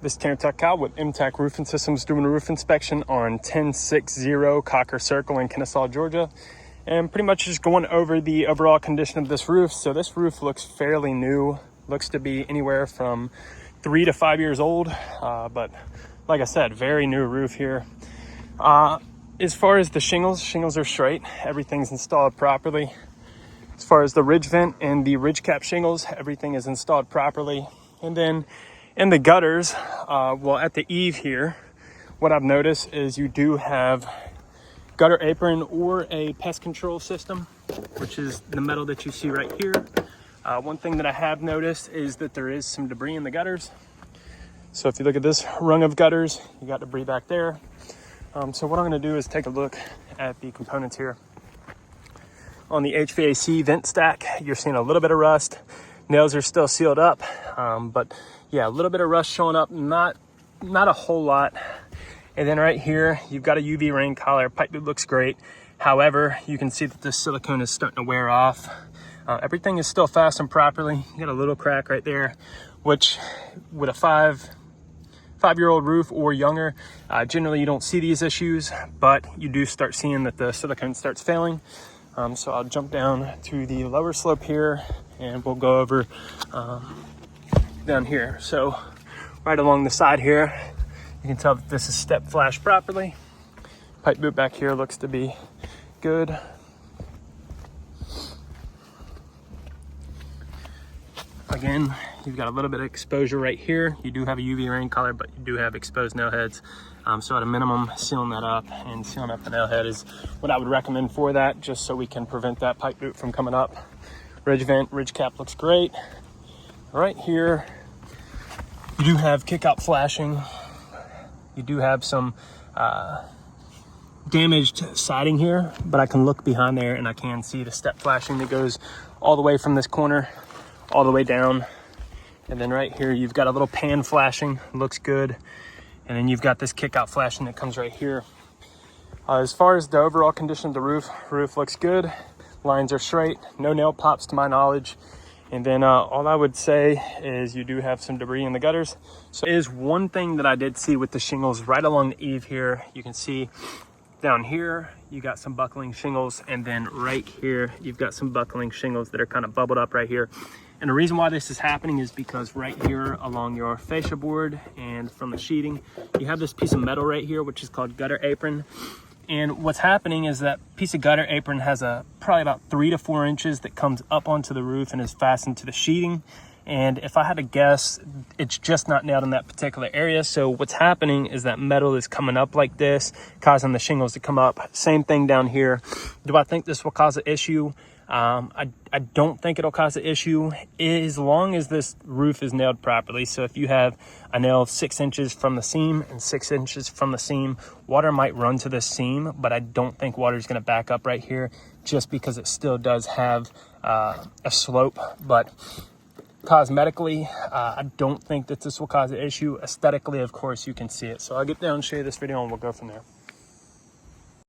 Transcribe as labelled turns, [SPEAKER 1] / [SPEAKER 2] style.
[SPEAKER 1] This is Tanner Tuck Kyle with MTech Roofing Systems doing a roof inspection on 1060 Coker Circle in Kennesaw, Georgia. And pretty much just going over the overall condition of this roof. So this roof looks fairly new. Looks to be anywhere from 3 to 5 years old. But like I said, very new roof here. As far as the shingles are straight. Everything's installed properly. As far as the ridge vent and the ridge cap shingles, everything is installed properly. And then in the gutters, well, at the eave here, what I've noticed is you do have gutter apron or a pest control system, which is the metal that you see right here. One thing that I have noticed is that there is some debris in the gutters. So if you look at this rung of gutters, you got debris back there. So what I'm gonna do is take a look at the components here. On the HVAC vent stack, you're seeing a little bit of rust. Nails are still sealed up, but yeah, a little bit of rust showing up, not a whole lot. And then right here, you've got a UV rain collar. Pipe boot looks great. However, you can see that the silicone is starting to wear off. Everything is still fastened properly. You got a little crack right there, which with a five-year-old roof or younger, generally you don't see these issues, but you do start seeing that the silicone starts failing. So I'll jump down to the lower slope here and we'll go over down here. So right along the side here, you can tell that this is step flashed properly. Pipe boot back here looks to be good. Again, you've got a little bit of exposure right here. You do have a UV rain collar, but you do have exposed nail heads. So at a minimum, sealing that up and sealing up the nail head is what I would recommend for that, just so we can prevent that pipe boot from coming up. Ridge vent, ridge cap looks great. Right here, you do have kick out flashing. You do have some damaged siding here, but I can look behind there and I can see the step flashing that goes all the way from this corner all the way down. And then right here, you've got a little pan flashing, looks good. And then you've got this kick out flashing that comes right here. As far as the overall condition of the roof looks good. Lines are straight, no nail pops to my knowledge. And then all I would say is you do have some debris in the gutters. So is one thing that I did see with the shingles right along the eave here. You can see down here, you got some buckling shingles. And then right here, you've got some buckling shingles that are kind of bubbled up right here. And the reason why this is happening is because right here along your fascia board and from the sheeting, you have this piece of metal right here, which is called gutter apron. And what's happening is that piece of gutter apron has probably about 3 to 4 inches that comes up onto the roof and is fastened to the sheeting. And if I had to guess, it's just not nailed in that particular area. So what's happening is that metal is coming up like this, causing the shingles to come up. Same thing down here. Do I think this will cause an issue? I don't think it'll cause an issue as long as this roof is nailed properly. So if you have a nail 6 inches from the seam and 6 inches from the seam, water might run to this seam, but I don't think water is going to back up right here just because it still does have a slope. But cosmetically, I don't think that this will cause an issue. Aesthetically, of course, you can see it. So I'll get down and show you this video and we'll go from there.